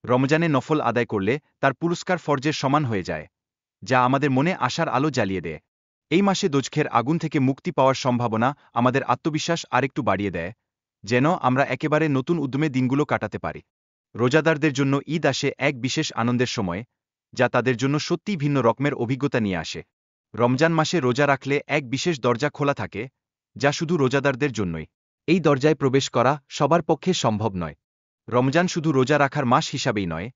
রমজানে নফল আদায় করলে তার পুরস্কার ফরজের সমান হয়ে যায়, যা আমাদের মনে আশার আলো জ্বালিয়ে দেয়। এই মাসে দোজখের আগুন থেকে মুক্তি পাওয়ার সম্ভাবনা আমাদের আত্মবিশ্বাস আরেকটু বাড়িয়ে দেয়, যেন আমরা একেবারে নতুন উদ্যমে দিনগুলো কাটাতে পারি। রোজাদারদের জন্য ঈদ আসে এক বিশেষ আনন্দের সময়, যা তাদের জন্য সত্যিই ভিন্ন রকমের অভিজ্ঞতা নিয়ে আসে। রমজান মাসে রোজা রাখলে এক বিশেষ দরজা খোলা থাকে, যা শুধু রোজাদারদের জন্যই। এই দরজায় প্রবেশ করা সবার পক্ষে সম্ভব নয়। রমজান শুধু রোজা রাখার মাস হিসাবেই নয়,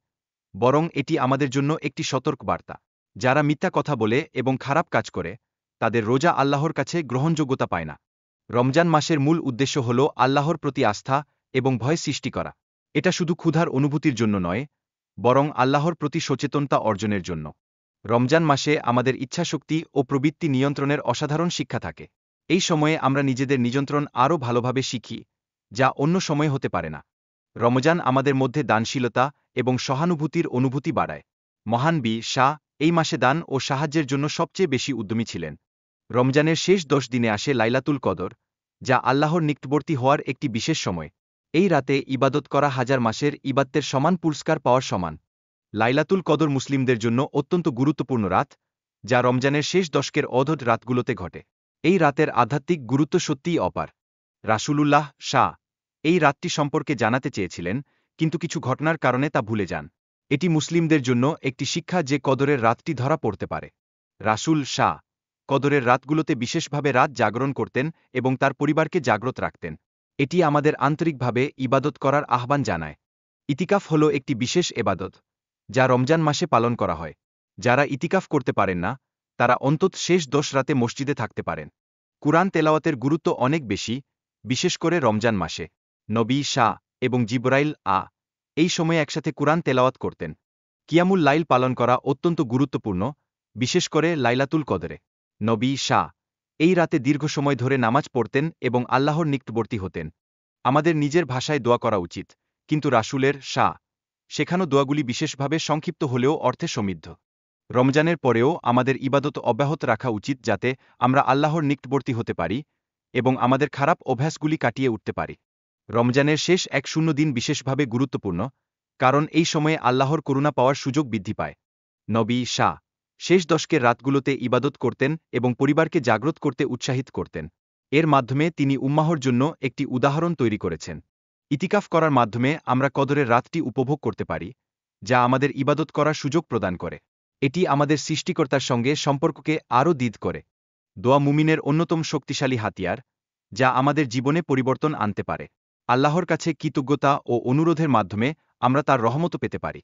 বরং এটি আমাদের জন্য একটি সতর্ক বার্তা। যারা মিথ্যা কথা বলে এবং খারাপ কাজ করে, তাদের রোজা আল্লাহর কাছে গ্রহণযোগ্যতা পায় না। রমজান মাসের মূল উদ্দেশ্য হল আল্লাহর প্রতি আস্থা এবং ভয় সৃষ্টি করা। এটা শুধু ক্ষুধার অনুভূতির জন্য নয়, বরং আল্লাহর প্রতি সচেতনতা অর্জনের জন্য। রমজান মাসে আমাদের ইচ্ছাশক্তি ও প্রবৃত্তি নিয়ন্ত্রণের অসাধারণ শিক্ষা থাকে। এই সময়ে আমরা নিজেদের নিয়ন্ত্রণ আরও ভালোভাবে শিখি, যা অন্য সময়ে হতে পারে না। রমজান আমাদের মধ্যে দানশীলতা এবং সহানুভূতির অনুভূতি বাড়ায়। মহান বি শাহ এই মাসে দান ও সাহায্যের জন্য সবচেয়ে বেশি উদ্যমী ছিলেন। রমজানের শেষ 10 দিনে আসে লাইলাতুল কদর, যা আল্লাহর নিকটবর্তী হওয়ার একটি বিশেষ সময়। এই রাতে ইবাদত করা হাজার মাসের ইবাদতের সমান পুরস্কার পাওয়ার সমান। লাইলাতুল কদর মুসলিমদের জন্য অত্যন্ত গুরুত্বপূর্ণ রাত, যা রমজানের শেষ দশকের অধড রাতগুলোতে ঘটে। এই রাতের আধ্যাত্মিক গুরুত্ব সত্যিই অপার। রাসূলুল্লাহ শাহ এই রাতটি সম্পর্কে জানাতে চেয়েছিলেন, কিন্তু কিছু ঘটনার কারণে তা ভুলে যান। এটি মুসলিমদের জন্য একটি শিক্ষা যে কদরের রাতটি ধরা পড়তে পারে। রাসূল শাহ কদরের রাতগুলোতে বিশেষভাবে রাত জাগরণ করতেন এবং তার পরিবারকে জাগ্রত রাখতেন। এটি আমাদের আন্তরিকভাবে ইবাদত করার আহ্বান জানায়। ইতিকাফ হল একটি বিশেষ এবাদত, যা রমজান মাসে পালন করা হয়। যারা ইতিকাফ করতে পারেন না, তারা অন্তত শেষ 10 রাতে মসজিদে থাকতে পারেন। কুরআন তেলাওয়াতের গুরুত্ব অনেক বেশি, বিশেষ করে রমজান মাসে। নবী শাহ এবং জিবরাইল এই সময়ে একসাথে কুরআন তেলাওয়াত করতেন। কিয়ামুল লাইল পালন করা অত্যন্ত গুরুত্বপূর্ণ, বিশেষ করে লাইলাতুল কদরে। নবী শাহ এই রাতে দীর্ঘ সময় ধরে নামাজ পড়তেন এবং আল্লাহর নিকটবর্তী হতেন। আমাদের নিজের ভাষায় দোয়া করা উচিত, কিন্তু রাসূলের শাহ শেখানো দোয়াগুলি বিশেষভাবে সংক্ষিপ্ত হলেও অর্থে সমৃদ্ধ। রমজানের পরেও আমাদের ইবাদত অব্যাহত রাখা উচিত, যাতে আমরা আল্লাহর নিকটবর্তী হতে পারি এবং আমাদের খারাপ অভ্যাসগুলি কাটিয়ে উঠতে পারি। রমজানের শেষ 1 দিন বিশেষভাবে গুরুত্বপূর্ণ, কারণ এই সময়ে আল্লাহর করুণা পাওয়ার সুযোগ বৃদ্ধি পায়। নবী শাহ শেষ দশকের রাতগুলোতে ইবাদত করতেন এবং পরিবারকে জাগ্রত করতে উৎসাহিত করতেন। এর মাধ্যমে তিনি উম্মাহর জন্য একটি উদাহরণ তৈরি করেছেন। ইতিকাফ করার মাধ্যমে আমরা কদরের রাতটি উপভোগ করতে পারি, যা আমাদের ইবাদত করার সুযোগ প্রদান করে। এটি আমাদের সৃষ্টিকর্তার সঙ্গে সম্পর্ককে আরও দৃঢ় করে। দোয়া মুমিনের অন্যতম শক্তিশালী হাতিয়ার, যা আমাদের জীবনে পরিবর্তন আনতে পারে। আল্লাহর কাছে কৃতজ্ঞতা ও অনুরোধের মাধ্যমে আমরা তার রহমত পেতে পারি।